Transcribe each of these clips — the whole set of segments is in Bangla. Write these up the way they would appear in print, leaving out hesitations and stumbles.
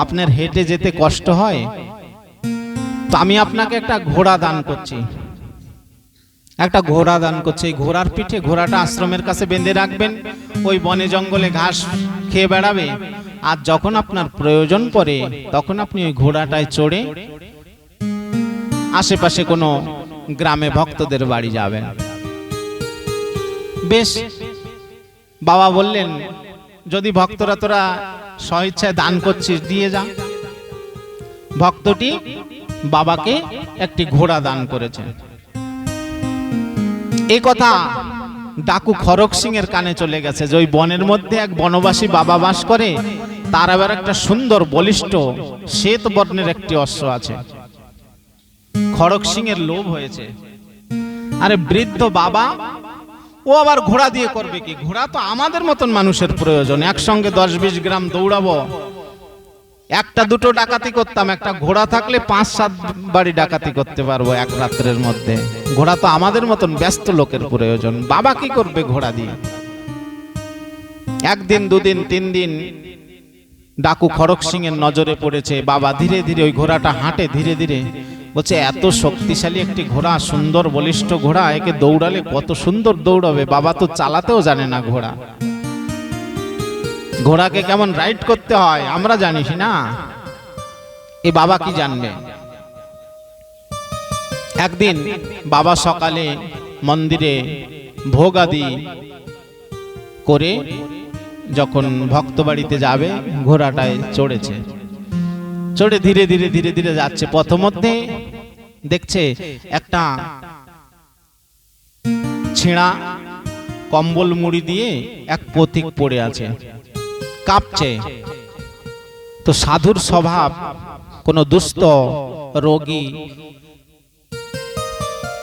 আপনার হেঁটে যেতে কষ্ট হয়, তো আমি আপনাকে একটা ঘোড়া দান করছি, একটা ঘোড়া দান করছি। এই ঘোড়ার পিঠে ঘোড়াটা আশ্রমের কাছে বেঁধে রাখবেন, ওই বনে জঙ্গলে ঘাস খেয়ে বেড়াবে, আর যখন আপনার প্রয়োজন পড়ে তখন আপনি ওই ঘোড়াটায় চড়ে আশেপাশে কোনো গ্রামে ভক্তদের বাড়ি যাবেন। বেশ, বাবা বললেন, যদি ভক্তরা তোরা স্বইচ্ছায় দান করছিস দিয়ে যা। ভক্তটি বাবাকে একটি ঘোড়া দান করেছে। এই কথা ডাকু খড়গ সিং এর কানে চলে গেছে যে ওই বনের মধ্যে এক বনবাসী বাবা বাস করে, তার আবার একটা সুন্দর বলিষ্ঠ শ্বেত বর্ণের একটি অশ্ব আছে। খড়গ সিং এর লোভ হয়েছে, আরে বৃদ্ধ বাবা ও আবার ঘোড়া দিয়ে করবে কি? ঘোড়া তো আমাদের মতন মানুষের প্রয়োজন, একসঙ্গে 10-20 গ্রাম দৌড়াবো, একটা দুটো ডাকাতি করতাম, একটা ঘোড়া থাকলে 5-7 বাড়ি ডাকাতি করতে পারবো এক রাত্রের মধ্যে। ঘোড়া তো আমাদের মতন ব্যস্ত লোকের প্রয়োজন, বাবা কি করবে ঘোড়া দিয়ে? একদিন, দুদিন, 3 দিন ডাকু খড়গ সিং এর নজরে পড়েছে। বাবা ধীরে ধীরে ওই ঘোড়াটা হাঁটে, ধীরে ধীরে বলছে, এত শক্তিশালী একটি ঘোড়া, সুন্দর বলিষ্ঠ ঘোড়া, একে দৌড়ালে কত সুন্দর দৌড়াবে। বাবা তো চালাতেও জানে না ঘোড়া, ঘোড়াকে কেমন রাইড করতে হয় আমরা জানিস না, এ বাবা কি জানবে। একদিন বাবা সকালে মন্দিরে ভোগ আদি করে যখন ভক্ত বাড়িতে যাবে, ঘোড়াটায় চড়েছে, চড়ে ধীরে ধীরে ধীরে ধীরে যাচ্ছে। পথমধ্যে দেখছে একটা ছেঁড়া কম্বল মুড়ি দিয়ে এক পথিক পড়ে আছে, কাঁপছে। তো সাধুর স্বভাব, কোন দুস্থ রোগী,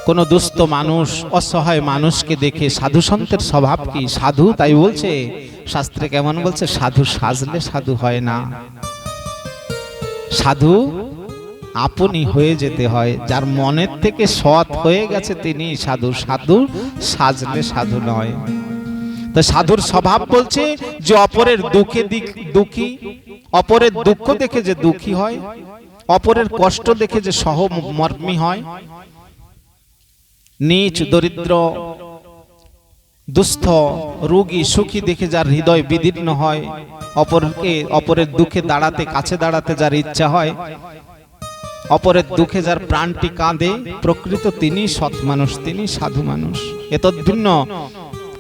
কোন দুস্থ মানুষ, অসহায় মানুষকে দেখে সাধু সন্তের স্বভাব কি? সাধু তাই বলছে, শাস্ত্রে কেমন বলছে, সাধু সাজলে সাধু হয় না, সাধু আপনি হয়ে যেতে হয়, যার মনের থেকে সৎ হয়ে গেছে তিনি সাধু, সাধু সাজলে সাধু নয়। তো সাধুর স্বভাব বলছে যে অপরের দুঃখে দুঃখী, অপরের দুঃখ দেখে যে দুঃখী হয়, অপরের কষ্ট দেখে যে সহমর্মী হয়, নীচ দরিদ্র দুস্থ রোগী সুখী দেখে যার হৃদয় বিদীর্ণ হয়, অপরের দুঃখে দাঁড়াতে, কাছে দাঁড়াতে যার ইচ্ছা হয়, অপরের দুঃখে যার প্রাণটি কাঁদে, প্রকৃত তিনি সৎ মানুষ, তিনি সাধু মানুষ। এতদ ভিন্ন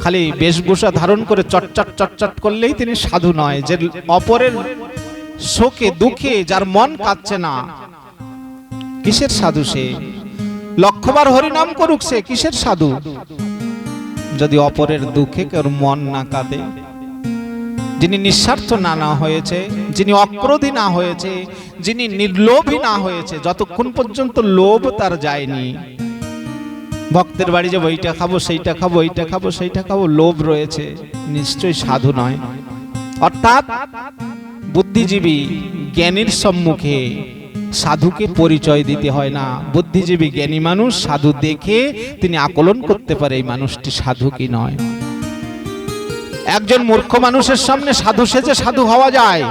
খালি বেশভূষা ধারণ করে চটচট চটচট করলেই তিনি সাধু নয়। যে অপরের শোকে দুঃখে যার মন কাঁদছে না, কিসের সাধু সে? লক্ষবার হরিনাম করুক, সে কিসের সাধু যদি অপরের দুঃখে কেউ মন না কাঁদে? যিনি নিঃস্বার্থ না হয়েছে, যিনি অক্রোধী না হয়েছে, যিনি নির্লোভী না হয়েছে, যতক্ষণ পর্যন্ত লোভ তার যায়নি, ভক্তের বাড়ি যাবো, এইটা খাবো, সেইটা খাবো, এইটা খাবো, সেইটা খাবো, লোভ রয়েছে, নিশ্চয়ই সাধু নয়। অর্থাৎ বুদ্ধিজীবী জ্ঞানীর সম্মুখে সাধুকে পরিচয় দিতে হয় না। বুদ্ধিজীবী জ্ঞানী মানুষ সাধু দেখে তিনি আকলন করতে পারে এই মানুষটি সাধু কি নয়। একজন মূর্খ মানুষের সামনে সাধু সেজে সাধু হওয়া যায়,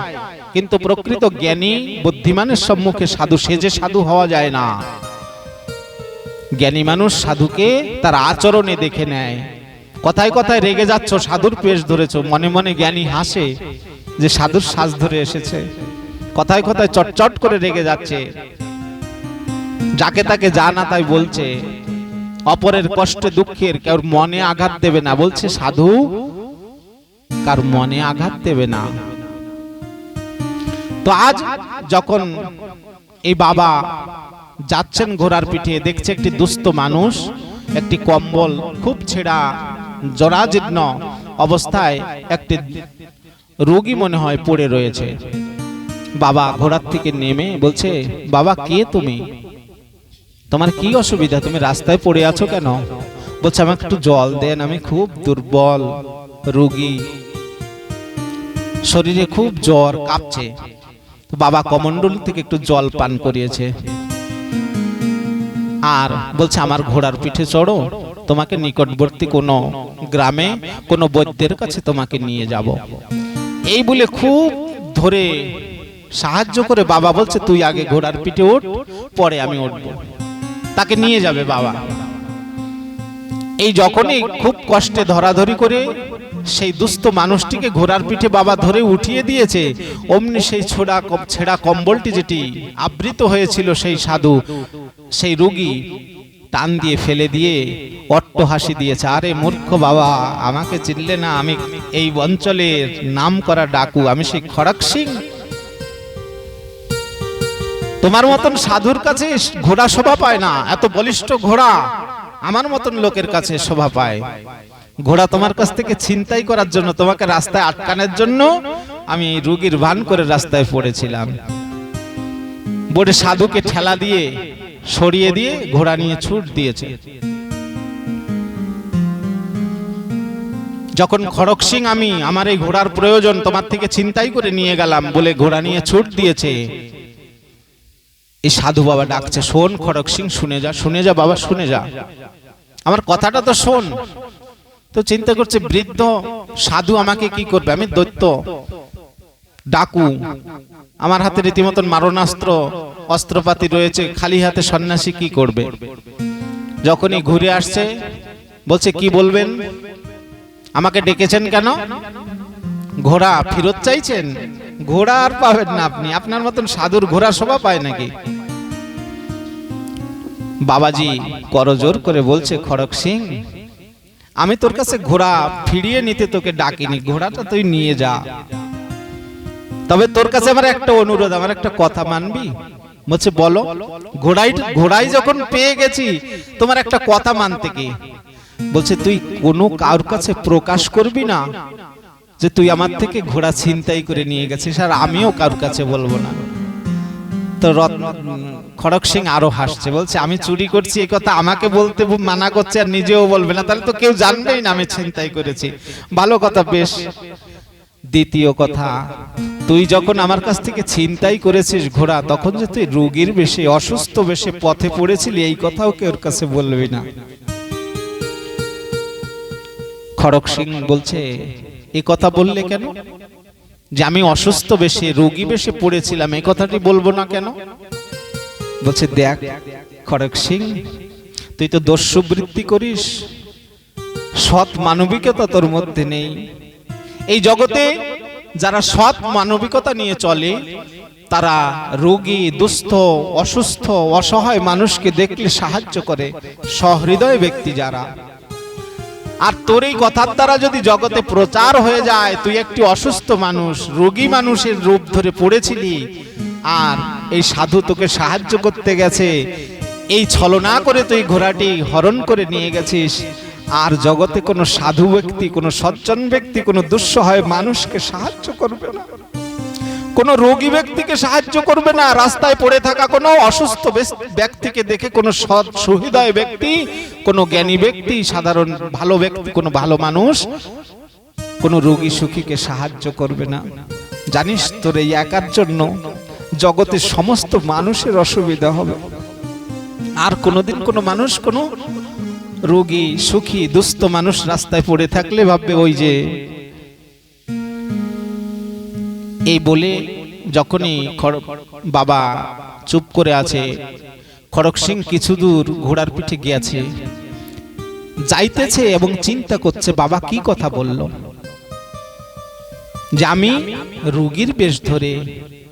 কিন্তু প্রকৃত জ্ঞানী বুদ্ধিমানের সম্মুখে সাধু সেজে সাধু হওয়া যায় না। জ্ঞানী মানুষ সাধুকে তার আচরণে দেখে নেয়। কথায় কথায় রেগে যাচ্ছ, সাধুর পেশ ধরেছ, মনে মনে জ্ঞানী হাসে যে সাধুর সাজ ধরে এসেছে। কথায় কথায় চটচট করে রেগে যাচ্ছে, যাকে তাকে যা না তাই বলছে, অপরের কষ্টে দুঃখের কেউ মনে আঘাত দেবে না, বলছে সাধু কার মনে আঘাত দেবে না। তো আজ যখন এই বাবা যাচ্ছেন ঘোড়ার পিঠে, দেখছে একটি দুস্থ মানুষ একটি কম্বল খুব ছেঁড়া জরাজীর্ণ অবস্থায় একটি রোগী মনে হয় পড়ে রয়েছে। বাবা ঘোড়ার থেকে নেমে বলছে, বাবা কে তুমি? তোমার কি অসুবিধা? তুমি রাস্তায় পড়ে আছো কেন? বলছে, আমাকে একটু জল দেন, আমি খুব দুর্বল রোগী, শরীরে খুব জ্বর, কাঁপছে। বাবা কমণ্ডল থেকে একটু জল পান করিয়েছে, আর বলছে আমার ঘোড়ার পিঠে চড়ো, তোমাকে নিকটবর্তী কোনো গ্রামে কোনো বৈদ্যের কাছে তোমাকে নিয়ে যাব। এই বলে খুব ধরে সাহায্য করে বাবা বলছে তুই আগে ঘোড়ার পিঠে ওঠ, পরে আমি উঠবো। তাকে নিয়ে যাবে বাবা। এই যখনই খুব কষ্টে ধরাধরি করে সেই দুস্থ মানুষটিকে ঘোড়ার পিঠে বাবা ধরে উঠিয়ে দিয়েছে, অমনি সেই ছেঁড়া কম্বলটি যেটি আবৃত হয়েছিল সেই সাধু, সেই রোগী টান দিয়ে ফেলে দিয়ে অট্ট হাসি দিয়েছে। আরে মূর্খ বাবা, আমাকে চিনলে না? আমি এই অঞ্চলের নাম করা ডাকু, আমি সেই খড়ক সিং। তোমার মতন সাধুর কাছে ঘোড়া শোভা পায় না, এত বলিষ্ঠ ঘোড়া আমার মতন লোকের কাছে শোভা পায়। ঘোড়া তোমার কাছ থেকে ছিনতাই করার জন্য, তোমাকে রাস্তায় আটকানোর জন্য আমি রোগীর ভান করে রাস্তায় পড়েছিলাম। বলে সাধুকে ঠেলা দিয়ে সরিয়ে দিয়ে ঘোড়া নিয়ে ছুট দিয়েছে। যখন খড়ক সিং আমি আমার এই ঘোড়ার প্রয়োজন, তোমার থেকে ছিনতাই করে নিয়ে গেলাম বলে ঘোড়া নিয়ে ছুট দিয়েছে। এই সাধু বাবা ডাকছে, শোন খড়ক সিং, শুনে যা, শুনে যা বাবা, শুনে যা, আমার কথাটা তো শোন। তো চিন্তা করছে বৃদ্ধ সাধু আমাকে কি করবে, আমি দৈত্য ডাকু, আমার হাতে রীতিমতন মারণাস্ত্র অস্ত্রপাতি রয়েছে, খালি হাতে সন্ন্যাসী কি করবে। যখনই ঘুরে আসছে বলছে কি বলবেন, আমাকে ডেকেছেন কেন? ঘোড়া ফেরত চাইছেন? ঘোড়া আর পাবেন না আপনি, আপনার মতন সাধুর ঘোড়া শোভা পায় নাকি? বাবাজি করজোর করে বলছে, খড়ক সিং, আমি তোর কাছে ঘোড়া ফিরিয়ে নিতে তোকে ডাকিনি, ঘোড়াটা তুই নিয়ে যা। তবে তোর কাছে আমার একটা অনুরোধ, আমার একটা কথা মানবি? বলছে বলো। ঘোড়াই যখন পেয়ে গেছি, তোমার একটা কথা মানতে কি? বলছে তুই কোনো কারোর কাছে প্রকাশ করবি না যে তুই আমার থেকে ঘোড়া ছিনতাই করে নিয়ে গেছিস, আর আমিও কারোর কাছে বলবো না। তো খড়ক সিং আরো হাসছে, বলছে আমি চুরি করছি এই কথা আমাকে বলতে মানা করছে, আর নিজেও বলবে না, তাহলে তো কেউ জানবেই না আমি ছিনতাই করেছি। ভালো কথা, বেশ। দ্বিতীয় কথা, তুই যখন আমার কাছ থেকে ছিনতাই করেছিস ঘোড়া, তখন যে তুই রোগীর বেশে, অসুস্থ বেশে পথে পড়েছিলি, এই কথাও কেউ কাছে বলবি না। খড়ক সিং বলছে এই কথা বললে কেন? যে আমি অসুস্থ বেশে, রোগী বেশে পড়েছিলাম, এই কথাটি বলবো না কেন? বলছে দেখ খড়ক সিং, তুই তো দস্যুবৃত্তি করিস, সৎ মানবিকতা তোর মধ্যে নেই। এই জগতে যারা সৎ মানবিকতা নিয়ে চলে, তারা রোগী, দুস্থ, অসুস্থ, অসহায় মানুষকে দেখলে সাহায্য করে, সহৃদয় ব্যক্তি যারা। আর তোর এই কথার দ্বারা যদি জগতে প্রচার হয়ে যায় তুই একটি অসুস্থ মানুষ, রোগী মানুষের রূপ ধরে পড়েছিলি, আর এই সাধু তোকে সাহায্য করতে গেছে, এই ছলনা করে তুই ঘোড়াটি হরণ করে নিয়ে গেছিস, আর জগতে কোনো সাধু ব্যক্তি, কোনো সজ্জন ব্যক্তি, কোনো দুঃসহায় মানুষকে সাহায্য করবে না, কোনো রোগী ব্যক্তিকে সাহায্য করবে না, রাস্তায় পড়ে থাকা কোনো অসুস্থ ব্যক্তিকে দেখে কোনো সৎ সুহৃদয় ব্যক্তি, কোনো জ্ঞানী ব্যক্তি, সাধারণ ভালো ব্যক্তি, কোনো ভালো মানুষ কোনো রোগী সুখীকে সাহায্য করবে না। জানিস তোর এই একার জন্য জগতের সমস্ত মানুষের অসুবিধা হবে, আর কোনোদিন কোনো মানুষ, কোনো রোগী সুখী দুস্থ মানুষ রাস্তায় পড়ে থাকলে ভাববে ওই যে। এই বলে যখনই বাবা চুপ করে আছে, খড়ক সিং কিছু দূর ঘোড়ার পিঠে গিয়েছে, যাইতেছে এবং চিন্তা করছে বাবা কি কথা বলল, যে আমি রোগীর বেশ ধরে,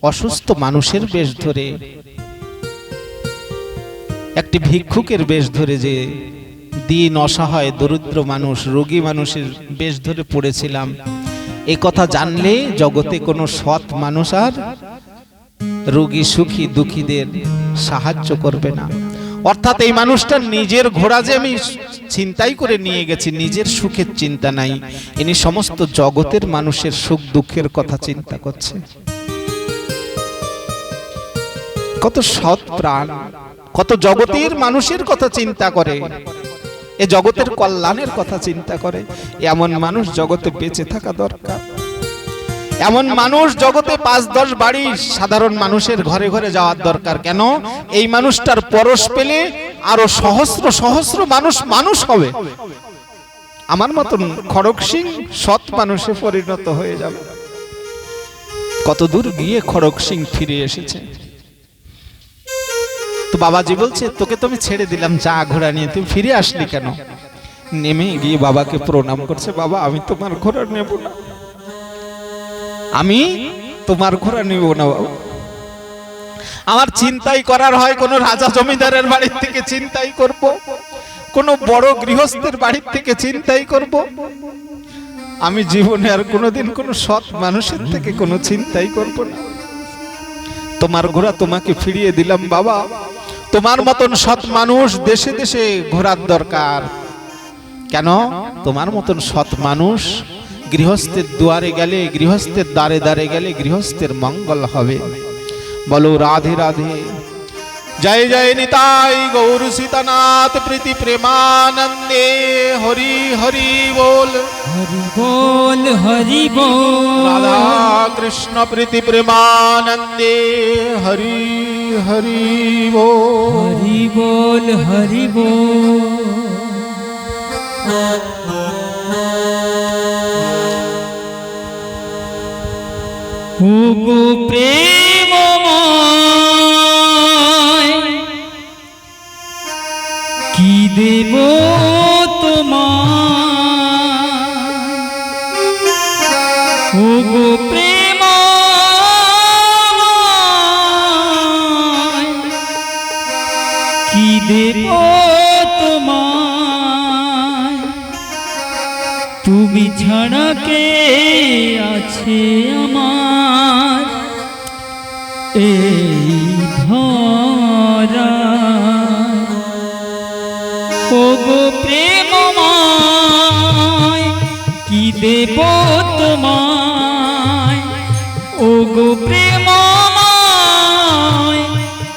অসুস্থ মানুষের বেশ ধরে, একটি ভিক্ষুকের বেশ ধরে, যে দিন অসহায় দরিদ্র মানুষ, রোগী মানুষের বেশ ধরে পড়েছিলাম, এই কথা জানলে জগতে কোনো সৎ মানুষ আর রোগী সুখী দুঃখীদের সাহায্য করবে না। অর্থাৎ এই মানুষটা নিজের ঘোড়া যে আমি ছিনতাই করে নিয়ে গেছি, নিজের সুখের চিন্তা নাই, ইনি সমস্ত জগতের মানুষের সুখ দুঃখের কথা চিন্তা করছে। কত সৎ প্রাণ, কত জগতের মানুষের কথা চিন্তা করে, এ জগতের কল্যাণের কথা চিন্তা করে। এমন মানুষ জগতে বেঁচে থাকা দরকার। এমন মানুষ জগতে ৫-১০ বাড়ি সাধারণ মানুষের ঘরে ঘরে যাওয়ার দরকার। কেন? এই মানুষটার পরশ পেলে আরো সহস্র সহস্র মানুষ মানুষ হবে, আমার মতন খড়ক সিং সৎ মানুষে পরিণত হয়ে যাবে। কত দূর গিয়ে খড়গ সিং ফিরে এসেছে। তো বাবাজি বলছে, তোকে তো আমি ছেড়ে দিলাম, যা ঘোড়া নিয়ে, তুই ফিরে আসলি কেন? নেমে গিয়ে বাবাকে প্রণাম করছে, বাবা আমি তোমার ঘোড়া নেব না, আমি তোমার ঘোড়া নেব না বাবা। আমার চিন্তাই করার হয় কোন রাজা জমিদারের বাড়ির থেকে চিন্তাই করব, কোন বড় গৃহস্থের বাড়ির থেকে চিন্তাই করব, আমি জীবনে আর কোনোদিন কোন সৎ মানুষের থেকে কোনো চিন্তাই করব না। তোমার ঘোড়া তোমাকে ফিরিয়ে দিলাম বাবা, তোমার মতন সৎ মানুষ দেশে দেশে ঘোরার দরকার। কেন? তোমার মতন সৎ মানুষ গৃহস্থের দুয়ারে গেলে, গৃহস্থের দ্বারে দ্বারে গেলে গৃহস্থের মঙ্গল হবে। বলো রাধে রাধে। জয় জয় নিতাই গৌর সীতানাথ প্রীতি প্রেমানন্দে। হরি হরি বল, হরি বল, হরি বল। রাধা কৃষ্ণ প্রীতি প্রেমানন্দে। হরি হরি বল, হরি বল, হরি বল। ওগো প্রেমময়, কি দেব তোমায়? ওগো প্রেমময়, কি দেব তোমায়? তুমি ছাড়া কে আছে আমার এই ধরায়? ওগো প্রেমময়, কি দেব তোমায়? ওগো প্রেমময়,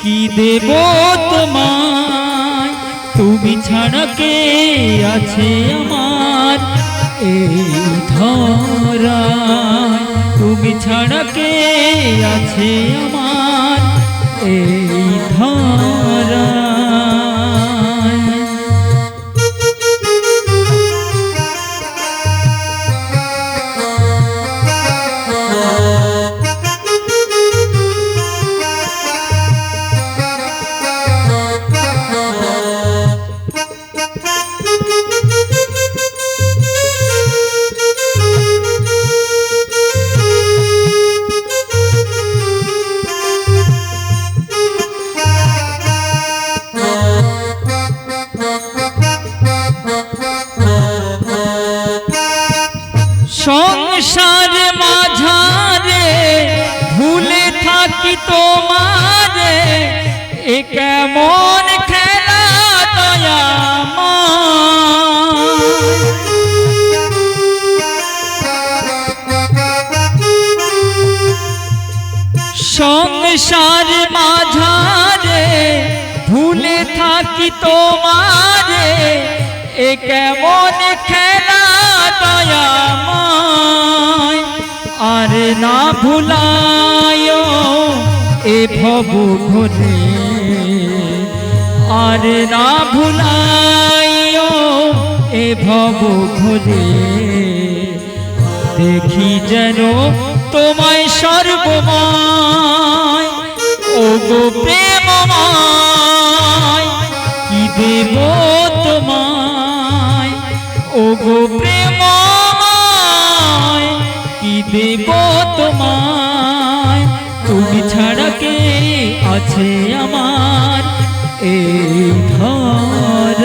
কি দেব তোমায়? তুমি ছাড়া কে আছে আমার এই ধরায়? তুমি ছাড়া কে আছে আমার এই ধরায়? সংসার মাঝারে ভুলে থাকি তোমারে, এ কেমন খেলা দয়াময়? সংসার মাঝারে ভুলে থাকি তোমারে, এ কেমন খেলা দয়াময়? আরে না ভুলায়ো এ ভব ঘরে, আরে না ভুলায়ো এ ভব ঘরে। দেখি যেন তোমায় সর্বময়, ওগো প্রেমময়, কি দেব তোমায়? ওগো প্রেমময়, কি দেব তোমায়? তুমি ছাড়া কে আছে আমার এই ধরায়?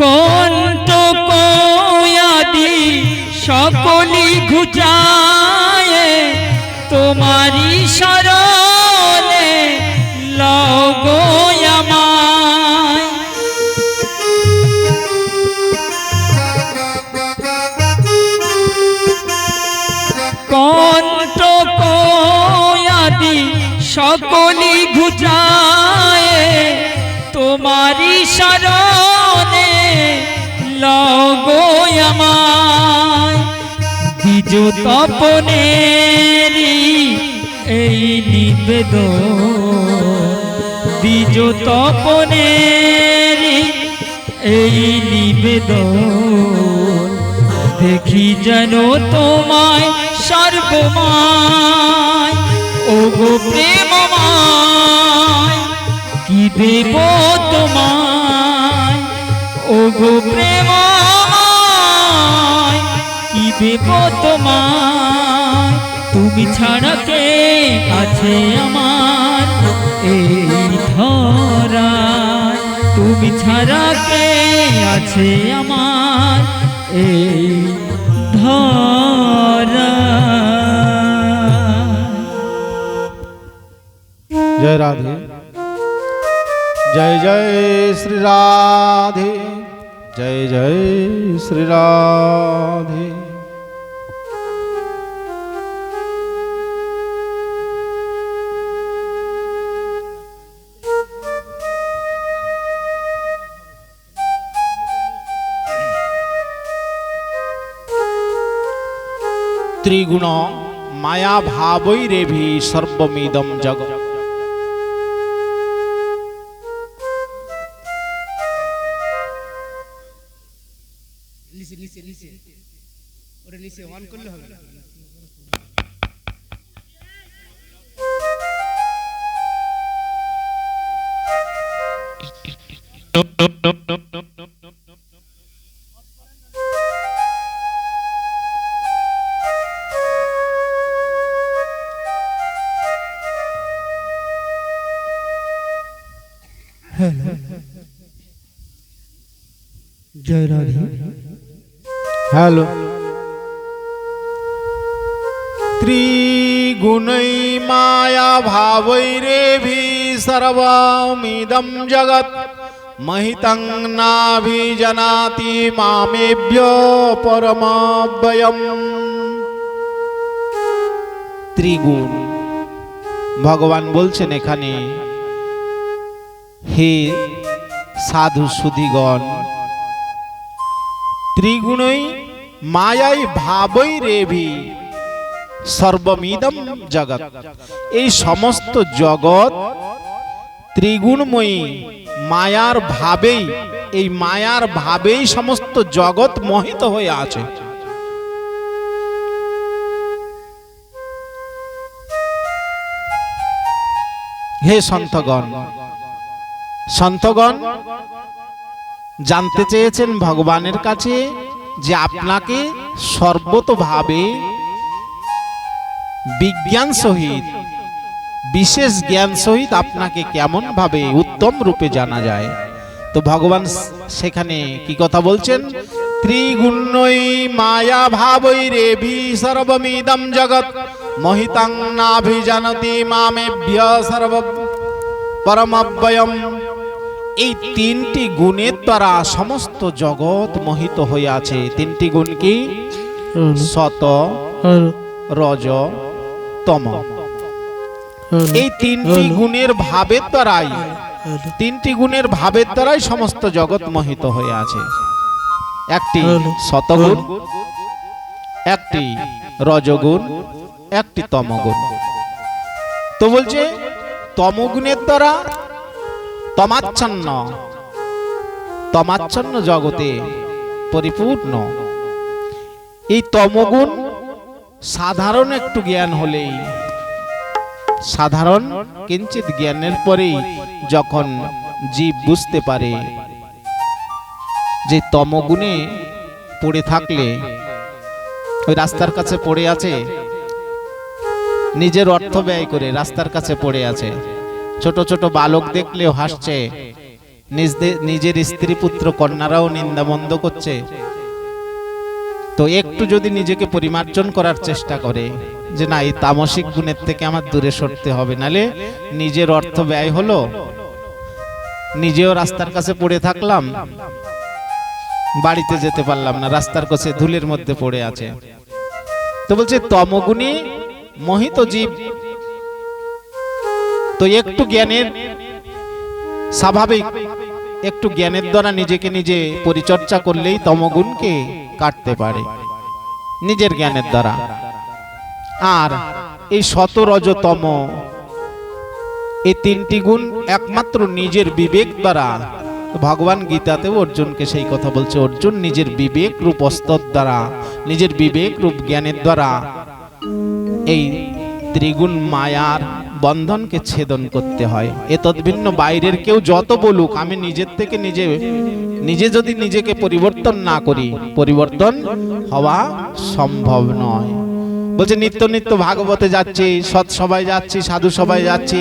কণ্টক আদি সকলি ঘুচায় তোমারি শরণে লও গো আমায়। কণ্টক আদি সকলি ঘুচায় তোমারি শরণে লও গো আমায়। দ্বিজ তপনেরি এই নিবেদন, দ্বিজ তপনেরি এই নিবেদন, দেখি যেন তোমায় সর্বময় ও গো প্রেমময়। কি দেব তোমায় ও গো প্রেমময়, কি দেব তোমায়। তুমি ছাড়া কে আছে আমার এই ধরায়, তুমি ছাড়া কে আছে আমার এই ধরায়। जय राधे, जय जय श्री राधे, जय जय श्री राधे। त्रिगुण माया भावैरेभि सर्वमिदं जगत्। নিচে অন করলে হবে না। जय राधे। हेलो। त्रिगुणै माया भावैरेभि सर्वमिदं जगत् महितं नाभिजानाति मामेभ्य परमव्ययम्। त्रिगुण भगवान बोलছেন এখানে, হে साधु सुधीगण, त्रिगुणै मायाई भावैरेभि सर्वमिदं जगत। এই সমস্ত জগৎ ত্রিগুণময়ী মায়ার ভাবেই, এই মায়ার ভাবেই সমস্ত জগৎ মোহিত হয়ে আছে। হে সন্তগণ, সন্তগণ জানতে চেয়েছেন ভগবানের কাছে যে আপনাকে সর্বতোভাবে বিজ্ঞান সহিত, বিশেষ জ্ঞান সহিত আপনাকে কেমন ভাবে উত্তম রূপে জানা যায়। তো ভগবান সেখানে কি কথা বলছেন? ত্রিগুণৈ মায়া ভাবৈরেভি সর্বমিদং জগৎ মোহিতং নাভিজানতি মামেভ্য সর্ব পরমব্যয়ম। এই তিনটি গুণের দ্বারা সমস্ত জগৎ মোহিত হয়ে আছে। তিনটি গুণ কি? সত, রজ, তম। এই তিনটি গুণের ভাবের দ্বারাই, তিনটি গুণের ভাবের দ্বারাই সমস্ত জগৎ মোহিত হয়ে আছে। একটি সতগুণ, একটি রজগুণ, একটি তমগুণ। তো বলছে তমগুণের দ্বারা তমাচ্ছন্ন, তমাচ্ছন্ন জগতে পরিপূর্ণ। এই তমগুণ সাধারণ একটু জ্ঞান হলেই, সাধারণ কিঞ্চিত জ্ঞানের পরেই যখন জীব বুঝতে পারে যে তমগুণে পড়ে থাকলে, ওই রাস্তার কাছে পড়ে আছে, নিজের অর্থ ব্যয় করে রাস্তার কাছে পড়ে আছে, ছোট ছোট বালক দেখলেও হাসছে, নিজের স্ত্রী পুত্র কন্যারাও নিন্দামন্দ করছে, তো একটু যদি নিজেকে পরিমার্জন করার চেষ্টা করে যে না, এই তামসিক গুণের থেকে আমার দূরে সরতে হবে, নালে নিজের অর্থ ব্যয় হলো, নিজেও রাস্তার কাছে পড়ে থাকলাম, বাড়িতে যেতে পারলাম না, রাস্তার কাছে ধুলের মধ্যে পড়ে আছে। তো বলছে তমগুণী মোহিত জীব, তো একটু জ্ঞানের স্বাভাবিক, একটু জ্ঞানের দ্বারা নিজেকে নিজে পরিচর্যা করলেই তমগুণকে কাটতে পারে নিজের জ্ঞানের দ্বারা। আর এই সত রজ তম, এই তিনটি গুণ একমাত্র নিজের বিবেক দ্বারা, ভগবান গীতাতেও অর্জুনকে সেই কথা বলছে, অর্জুন নিজের বিবেক রূপ অস্ত্র দ্বারা, নিজের বিবেক রূপ জ্ঞানের দ্বারা এই ত্রিগুণ মায়ার বন্ধনকে ছেদন করতে হয়। এতদ্ভিন্ন বাইরের কেউ যত বলুক, আমি নিজের থেকে নিজে যদি নিজেকে পরিবর্তন না করি, পরিবর্তন হওয়া সম্ভব নয়। বলছে নিত্য নিত্য ভাগবতে যাচ্ছি, সৎসভায় যাচ্ছি, সাধু সভায় যাচ্ছি,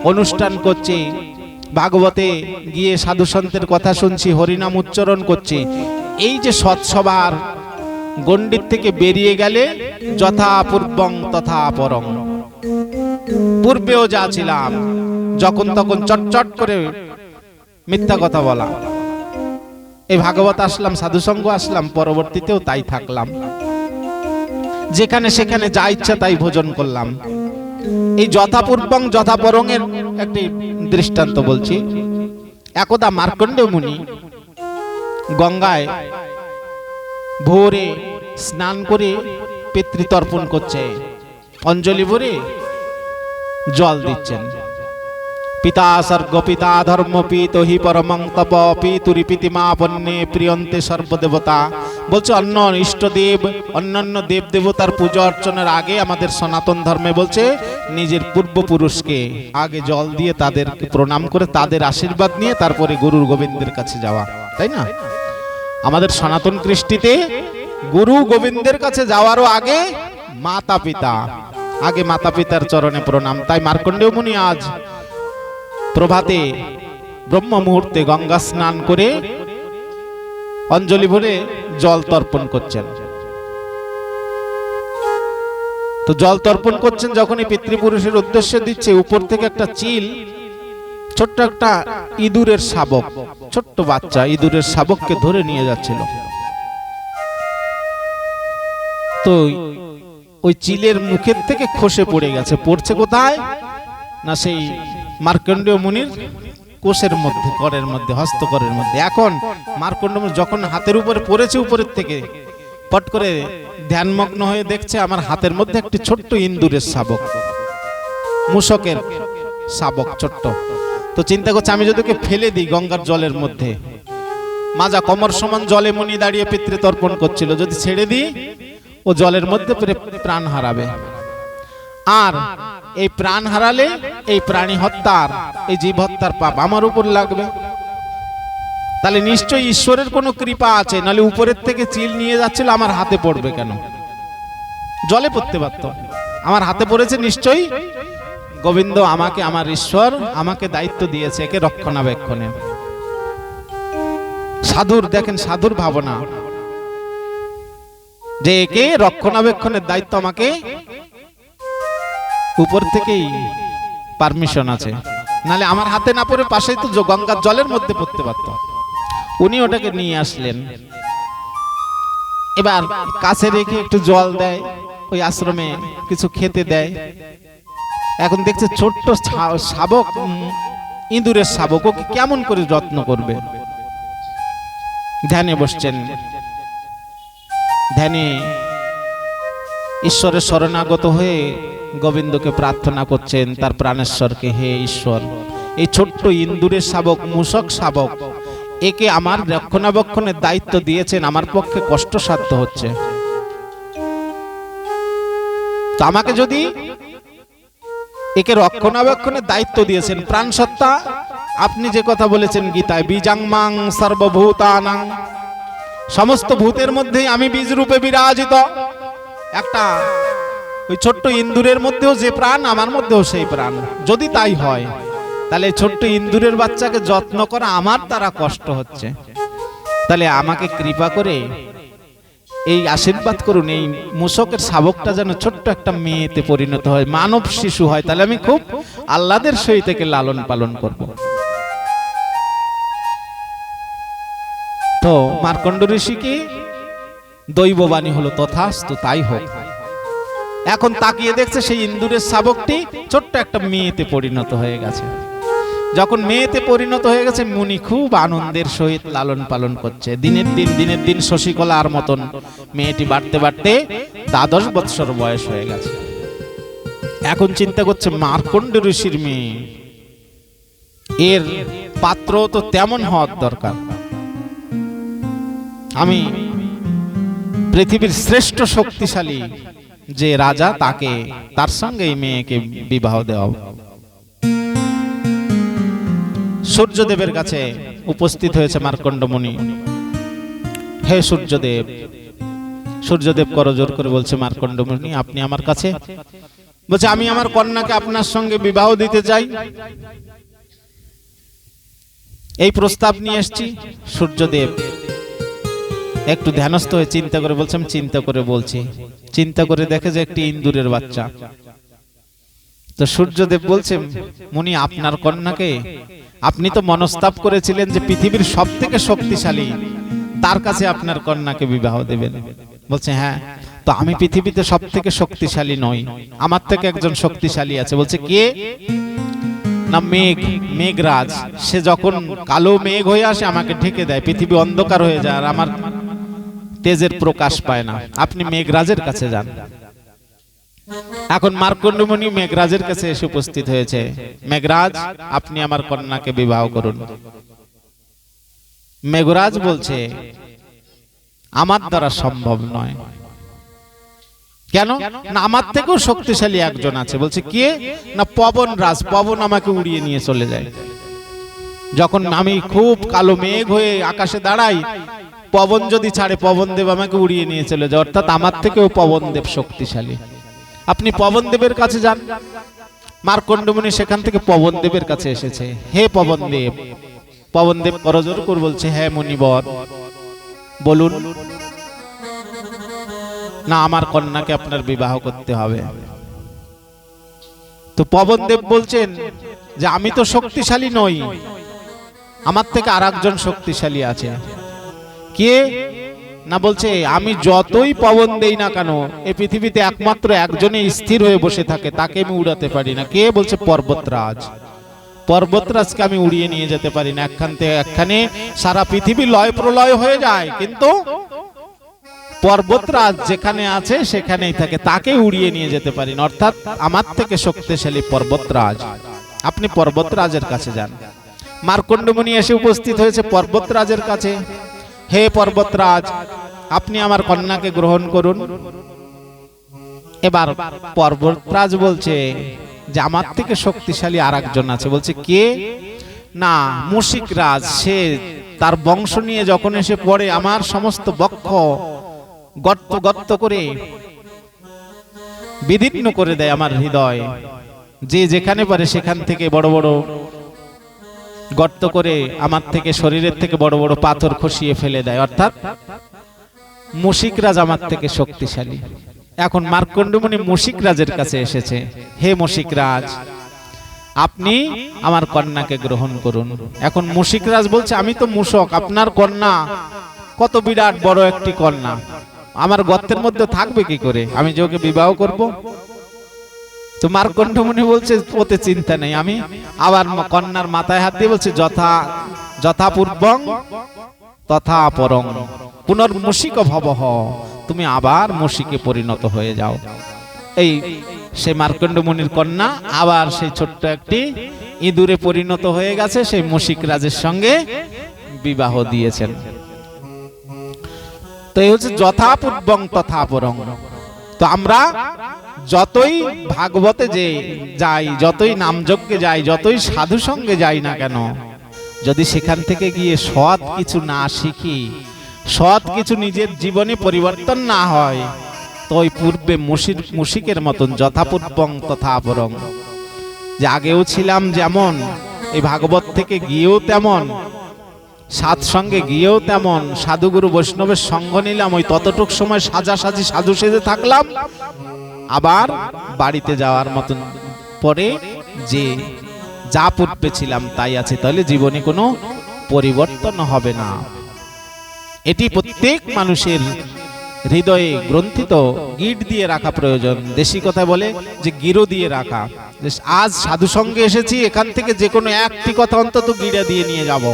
অনুষ্ঠান করছি, ভাগবতে গিয়ে সাধু সন্তের কথা শুনছি, হরিনাম উচ্চারণ করছি, এই যে সৎসভার গণ্ডির থেকে বেরিয়ে গেলে যথা পূর্বং তথা পরং, পূর্বেও যা ছিলাম যখন তখন চটচট করে মিথ্যা কথা বলা, এই ভাগবত আসলাম, সাধুসঙ্গ আসলাম, পরবর্তীতেও তাই থাকলাম, যেখানে সেখানে যা ইচ্ছা তাই ভোজন করলাম। এই যথাপূর্বং যথাপরং এর একটি দৃষ্টান্ত বলছি। একদা মার্কণ্ডেয় মুনি গঙ্গায় ভোরে স্নান করে পিতৃতর্পণ করছে, অঞ্জলি ভরে জল দিচ্ছেন। পিতা স্বর্গ পিতা ধর্ম পিতো হি পরমং তপ পিতুরি পিতিমাপন্নে প্রিয়ন্তে সর্বদেবতা। বলছে অন্য ইষ্টদেব, অন্যান্য দেব দেবতার পূজা অর্চনার আগে আমাদের সনাতন ধর্মে বলছে নিজের পূর্বপুরুষকে আগে জল দিয়ে তাদেরকে প্রণাম করে তাদের আশীর্বাদ নিয়ে তারপরে গুরুর গোবিন্দের কাছে যাওয়া, তাই না? আমাদের সনাতন কৃষ্টিতে গুরু গোবিন্দের কাছে যাওয়ারও আগে মাতা পিতা, আগে মাতা পিতার চরণে প্রণাম। তাই মার্কণ্ডেয় মুনি আজ প্রভাতে ব্রহ্ম মুহূর্তে গঙ্গা স্নান করে অঞ্জলি ভরে জল তর্পণ করছেন। তো জল তর্পণ করছেন যখনই পিতৃপুরুষের উদ্দেশ্যে দিচ্ছে, উপর থেকে একটা চিল, ছোট্ট একটা ইঁদুরের শাবক, ছোট্ট বাচ্চা ইঁদুরের শাবককে ধরে নিয়ে যাচ্ছিল। তো ওই চিলের মুখের থেকে খসে পড়ে গেছে, পড়ছে কোথায় না সেই মার্কণ্ডেয় মুনির কোষের মধ্যে, করের মধ্যে, হস্তকরের মধ্যে। এখন মার্কণ্ডেয় মুনি যখন হাতের উপরে পড়েছে, উপরের থেকে পট করে ধ্যানমগ্ন হয়ে দেখছে আমার হাতের মধ্যে একটি ছোট্ট ইন্দুরের শাবক, মূষকের শাবক ছোট্ট। তো চিন্তা করছে আমি যদি ওকে ফেলে দিই গঙ্গার জলের মধ্যে, মাজা কমর সমান জলে মুনি দাঁড়িয়ে পিতৃতর্পণ করছিল, যদি ছেড়ে দিই ও জলের মধ্যে প্রাণ হারাবে, আর এই প্রাণ হারালে এই প্রাণী হত্যার, এই জীব হত্যার পাপ আমার উপর লাগবে। তাহলে নিশ্চয়ই ঈশ্বরের কোনো কৃপা আছে, নাহলে উপরের থেকে চিল নিয়ে যাচ্ছিল, আমার হাতে পড়বে কেন? জলে পড়তে পারত, আমার হাতে পড়েছে, নিশ্চয়ই গোবিন্দ আমাকে, আমার ঈশ্বর আমাকে দায়িত্ব দিয়েছে একে রক্ষণাবেক্ষণের। সাধুর দেখেন, সাধুর ভাবনা যে একে রক্ষণাবেক্ষণের দায়িত্ব আমাকে উপর থেকেই পারমিশন আছে, নালে আমার হাতে না পড়ে পাশেই তো গঙ্গার জলের মধ্যে পড়তে পারত। উনি ওটাকে নিয়ে আসলেন, এবার কাছে রেখে একটু জল দেয়, ওই আশ্রমে কিছু খেতে দেয়। এখন দেখছে ছোট্ট শাবক, ইঁদুরের শাবক, ওকে কেমন করে যত্ন করবে। ধ্যানে বসছেন, ধ্যানে ঈশ্বরের শরণাগত হয়ে গোবিন্দকে প্রার্থনা করছেন, তার প্রাণেশ্বরকে, হে ঈশ্বর, এই ছোট্ট ইন্দুরের শাবক, মূষক শাবক, একে আমার রক্ষণাবেক্ষণের দায়িত্ব দিয়েছেন, আমার পক্ষে কষ্টসাধ্য হচ্ছে, তো আমাকে যদি একে রক্ষণাবেক্ষণের দায়িত্ব দিয়েছেন, প্রাণ সত্তা আপনি যে কথা বলেছেন গীতায়, বীজাংমাং সর্বভূতানাং, সমস্ত ভূতের মধ্যেই আমি বীজ রূপে বিরাজিত। একটা ওই ছোট্ট ইন্দুরের মধ্যেও যে প্রাণ, আমার মধ্যেও সেই প্রাণ, যদি তাই হয় তাহলে ছোট্ট ইন্দুরের বাচ্চাকে যত্ন করা আমার দ্বারা কষ্ট হচ্ছে, তাহলে আমাকে কৃপা করে এই আশীর্বাদ করুন, এই মূষকের শাবকটা যেন ছোট্ট একটা মেয়েতে পরিণত হয়, মানব শিশু হয়, তাহলে আমি খুব আহ্লাদের সহিত একে লালন পালন করব। তো মার্কণ্ড ঋষিকে দৈববাণী হলো, তথাস্তু তাই হোক। এখন তাকিয়ে দেখছে সেই ইন্দুরের শাবকটি ছোট্ট একটা মেয়েতে পরিণত হয়ে গেছে। যখন মেয়েতে পরিণত হয়ে গেছে, মুনি খুব আনন্দের সহিত লালন পালন করছে। দিনের দিন শশীকলার মতন মেয়েটি বাড়তে বাড়তে 12 বৎসর বয়স হয়ে গেছে। এখন চিন্তা করছে মার্কণ্ড ঋষির মেয়ে, এর পাত্র তো তেমন হওয়ার দরকার। আমি পৃথিবীর শ্রেষ্ঠ শক্তিশালী যে রাজা, তার সঙ্গে এই মেয়েকে বিবাহ দেওয়া। সূর্যদেবের কাছে উপস্থিত হয়েছে মার্কণ্ড মুনি। হে সূর্যদেব, সূর্যদেব করজোড় করে বলছে, মার্কণ্ড মুনি আপনি আমার কাছে? বলছে আমি আমার কন্যাকে আপনার সঙ্গে বিবাহ দিতে চাই, এই প্রস্তাব নিয়ে এসেছি। সূর্যদেব একটু ধ্যানস্থ হয়ে চিন্তা করে বলছে, আমি চিন্তা করে বলছি। চিন্তা করে দেখে যে একটি ইন্দুরের বাচ্চা। তো সূর্যদেব বলছে, মুনি আপনার কন্যাকে আপনি তো মনস্তাপ করেছিলেন যে পৃথিবীর সব থেকে শক্তিশালী তার কাছে আপনার কন্যাকে বিবাহ দেবেন। বলছে হ্যাঁ, তো আমি পৃথিবীতে সব থেকে শক্তিশালী নই, আমার থেকে একজন শক্তিশালী আছে। বলছে কে? না মেঘরাজ। সে যখন কালো মেঘ হয়ে আসে আমাকে ঢেকে দেয়, পৃথিবী অন্ধকার হয়ে যায় আর আমার তেজের প্রকাশ পায় না। আপনি মেঘরাজের কাছে যান। এখন মার্কণ্ড মুনি মেঘরাজের কাছে এসে উপস্থিত হয়েছে। মেঘরাজ আপনি আমার কন্যাকে বিবাহ করুন। মেঘরাজ বলছে আমার দ্বারা সম্ভব নয়। কেন? না আমার থেকেও শক্তিশালী একজন আছে। বলছে কে? না পবন রাজ। পবন আমাকে উড়িয়ে নিয়ে চলে যায়। যখন আমি খুব কালো মেঘ হয়ে আকাশে দাঁড়াই, পবন যদি ছাড়ে, পবন দেব আমাকে উড়িয়ে নিয়ে চলে যায়। অর্থাৎ আমার থেকেও পবন দেব শক্তিশালী। আপনি পবন দেবের কাছে যান। মার্কণ্ড মুনি সেখান থেকে পবন দেবের কাছে এসেছে। হে পবন দেব। পবন দেব করজোড় করে বলছে, হ্যাঁ মুনিবর বলুন। না আমার কন্যাকে আপনার বিবাহ করতে হবে। তো পবন দেব বলছেন যে আমি তো শক্তিশালী নই, আমার থেকে আরেকজন শক্তিশালী আছে। কে? না বলছে আমি যতই পবন দেই না কেন, এই পৃথিবীতে একমাত্র একজনই স্থির হয়ে বসে থাকে, তাকে আমি উড়াতে পারি না। কে? বলছে পর্বতরাজ। পর্বতরাজকে আমি উড়িয়ে নিয়ে যেতে পারি না। একখান থেকে একখানে সারা পৃথিবী লয় প্রলয় হয়ে যায়, কিন্তু পর্বতরাজ যেখানে আছে সেখানেই থাকে, তাকে উড়িয়ে নিয়ে যেতে পারি না। অর্থাৎ আমার থেকে শক্তিশালী পর্বতরাজ। আপনি পর্বতরাজের কাছে যান। মার্কণ্ড মুনি এসে উপস্থিত হয়েছে পর্বতরাজের কাছে। হে পর্বতরাজ, আপনি আমার কন্যাকে গ্রহণ করুন। এবার পর্বতরাজ বলছে যে আমার থেকে শক্তিশালী আরেকজন আছে। বলছে কে? না মুশিক রাজ। সে তার বংশ নিয়ে যখন এসে পড়ে আমার সমস্ত বক্ষ গর্ত গর্ত করে বিদীর্ণ করে দেয় আমার হৃদয়। যে যেখানে পারে সেখান থেকে বড় বড় গর্ত করে আমার থেকে, শরীরের থেকে বড় বড় পাথর খসিয়ে ফেলে দেয়। অর্থাৎ মুশিকরাজ আমার থেকে শক্তিশালী। এখন মার্কণ্ড মুনি মুশিকরাজের কাছে এসেছে। হে মুশিকরাজ, আপনি আমার কন্যাকে গ্রহণ করুন। এখন মুশিকরাজ বলছে আমি তো মূষক, আপনার কন্যা কত বিরাট বড় একটি কন্যা, আমার গর্তের মধ্যে থাকবে কি করে? আমি যে ওকে বিবাহ করব? তো মার্কণ্ড মুনি বলছে ওতে চিন্তা নেই। আমি আবার কন্যার মাথায় হাত দিয়ে বলছে যথা পূর্বং তথা পরং পুনর্মূষিক ভবঃ। তুমি আবার মূষিকে পরিণত হয়ে যাও। এই সেই মার্কণ্ড মুনির কন্যা আবার সেই ছোট্ট একটি ইঁদুরে পরিণত হয়ে গেছে। সেই মুশিক রাজের সঙ্গে বিবাহ দিয়েছেন। তো এই হচ্ছে যথা পূর্বং তথা পরং। তো আমরা যতই ভাগবতে যে যাই, যতই নামযজ্ঞে যাই, যতই সাধু সঙ্গে যাই না কেন, যদি সেখান থেকে গিয়ে সৎ কিছু না শিখি, সৎ কিছু নিজের জীবনে পরিবর্তন না হয়, তো ওই পূর্বে মুশিকের মতন যথাপূর্বং তথা পরং, যে আগেও ছিলাম যেমন এই ভাগবত থেকে গিয়েও তেমন, সাতসঙ্গে গিয়েও তেমন, সাধুগুরু বৈষ্ণবের সঙ্গ নিলাম, ওই ততটুক সময় সাজাসাজি সাধু সেজে থাকলাম, আবার বাড়িতে যাওয়ার মতন পরে যে যা পূর্বে ছিলাম তাই আছে, তাহলে জীবনে কোনো পরিবর্তন হবে না। এটি প্রত্যেক মানুষের হৃদয়ে গ্রন্থিত গিট দিয়ে রাখা প্রয়োজন। দেশি কথা বলে যে গিরো দিয়ে রাখা, যে আজ সাধু সঙ্গে এসেছি, এখান থেকে যে কোনো একটি কথা অন্তত গিরা দিয়ে নিয়ে যাব,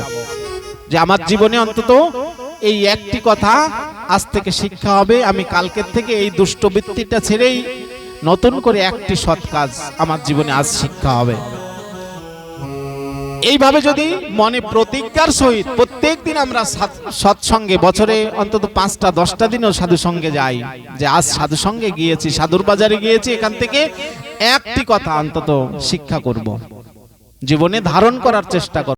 যে আমার জীবনে অন্তত এই একটি কথা আজ থেকে শিক্ষা হবে, আমি কালকের থেকে এই দুষ্টবৃত্তিটা ছেড়েই নতুন করে একটি সৎ কাজ আমার জীবনে আজ শিক্ষা হবে। এইভাবে যদি মনে প্রতিজ্ঞার সহিত প্রত্যেক দিন আমরা সৎসঙ্গে, বছরে অন্তত 5টা 10টা দিনও সাধু সঙ্গে যাই, যে আজ সাধু সঙ্গে গিয়েছি, সাধুর বাজারে গিয়েছি, এখান থেকে একটি কথা অন্তত শিক্ষা করব, জীবনে ধারণ করার চেষ্টা করব।